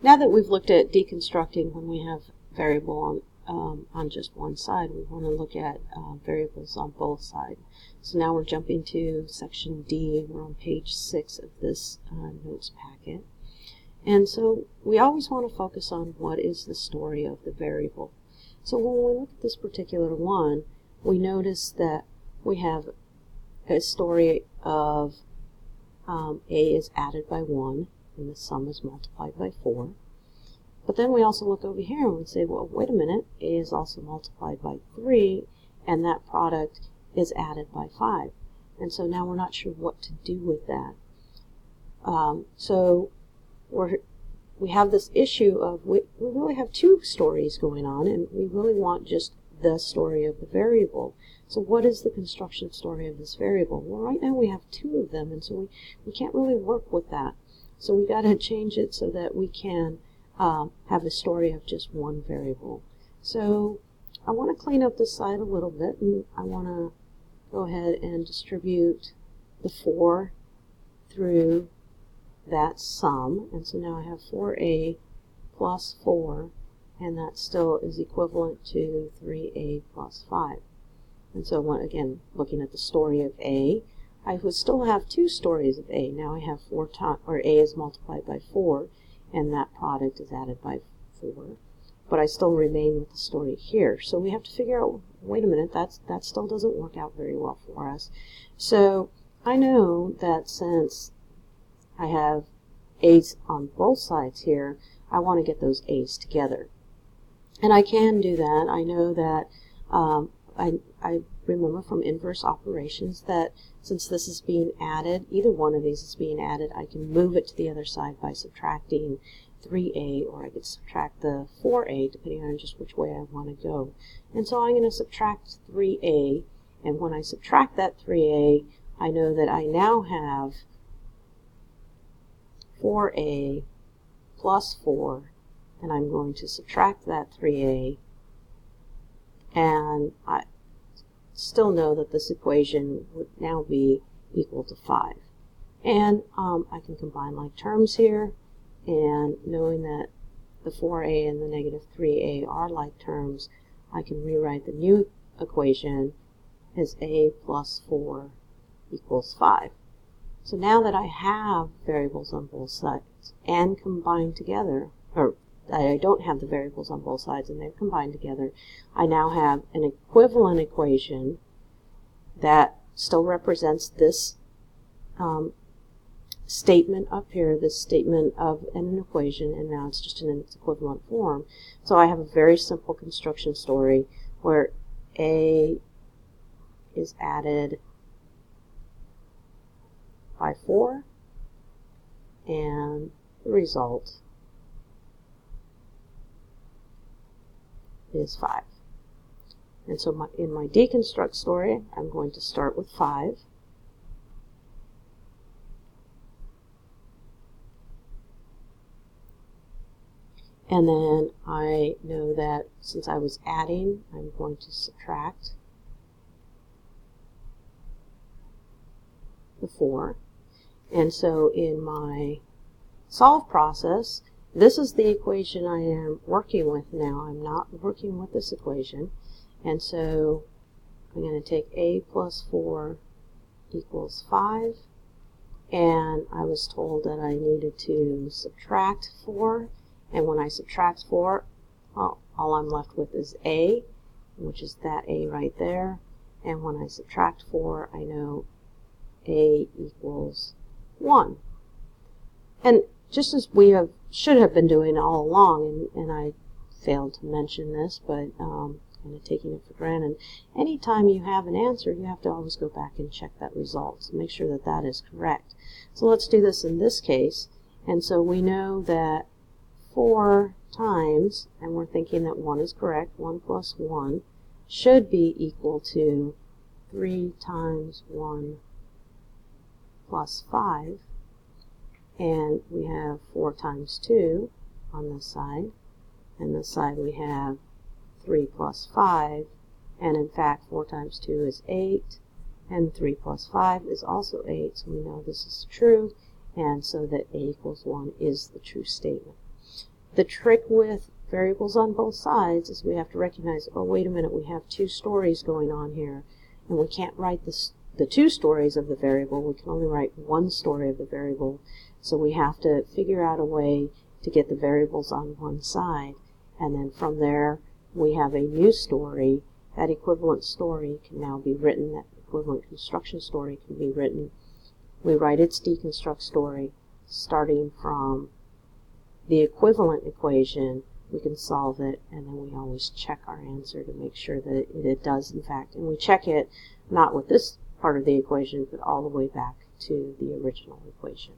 Now that we've looked at deconstructing when we have variable on just one side, we want to look at variables on both sides. So now we're jumping to section D. We're on page 6 of this notes packet. And so we always want to focus on what is the story of the variable. So when we look at this particular one, we notice that we have a story of A is added by 1, and the sum is multiplied by 4. But then we also look over here and we say, well, wait a minute, A is also multiplied by 3, and that product is added by 5. And so now we're not sure what to do with that. So we have this issue of we really have two stories going on, and we really want just the story of the variable. So what is the construction story of this variable? Well, right now we have two of them, and so we can't really work with that. So we got to change it so that we can have a story of just one variable. So I want to clean up this side a little bit, and I want to go ahead and distribute the 4 through that sum. And so now I have 4a plus 4, and that still is equivalent to 3a plus 5. And so again, looking at the story of A, I would still have two stories of A. Now I have 4 times, or A is multiplied by 4, and that product is added by 4. But I still remain with the story here. So we have to figure out, wait a minute, that still doesn't work out very well for us. So I know that since I have A's on both sides here, I want to get those A's together. And I can do that. I know that I remember from inverse operations that since this is being added, either one of these is being added, I can move it to the other side by subtracting 3a, or I could subtract the 4a, depending on just which way I want to go. And so I'm going to subtract 3a, and when I subtract that 3a, I know that I now have 4a plus 4, and I'm going to subtract that 3a, and I still know that this equation would now be equal to 5. And I can combine like terms here, and knowing that the 4a and the negative 3a are like terms, I can rewrite the new equation as a plus 4 equals 5. So now that I have variables on both sides and combined together, or I don't have the variables on both sides and they're combined together, I now have an equivalent equation that still represents this statement up here, this statement of an equation, and now it's just in its equivalent form. So I have a very simple construction story where A is added by 4, and the result is 5. And so in my deconstruct story, I'm going to start with 5. And then I know that since I was adding, I'm going to subtract the 4. And so in my solve process, this is the equation I am working with now. I'm not working with this equation. And so I'm going to take a plus 4 equals 5. And I was told that I needed to subtract 4. And when I subtract 4, all I'm left with is a, which is that a right there. And when I subtract 4, I know a equals 1. And just as we should have been doing all along, and I failed to mention this, but kind of taking it for granted, anytime you have an answer, you have to always go back and check that result to make sure that that is correct. So let's do this in this case. And so we know that 4 times, and we're thinking that 1 is correct, 1 plus 1 should be equal to 3 times 1 plus 5, and we have 4 times 2 on this side, and this side we have 3 plus 5, and in fact 4 times 2 is 8, and 3 plus 5 is also 8, so we know this is true, and so that a equals 1 is the true statement. The trick with variables on both sides is we have to recognize, oh, wait a minute, we have two stories going on here, and we can't write the two stories of the variable. We can only write one story of the variable. So we have to figure out a way to get the variables on one side, and then from there we have a new story. That equivalent story can now be written. That equivalent construction story can be written. We write its deconstruct story starting from the equivalent equation. We can solve it, and then we always check our answer to make sure that it does in fact. And we check it not with this part of the equation, but all the way back to the original equation.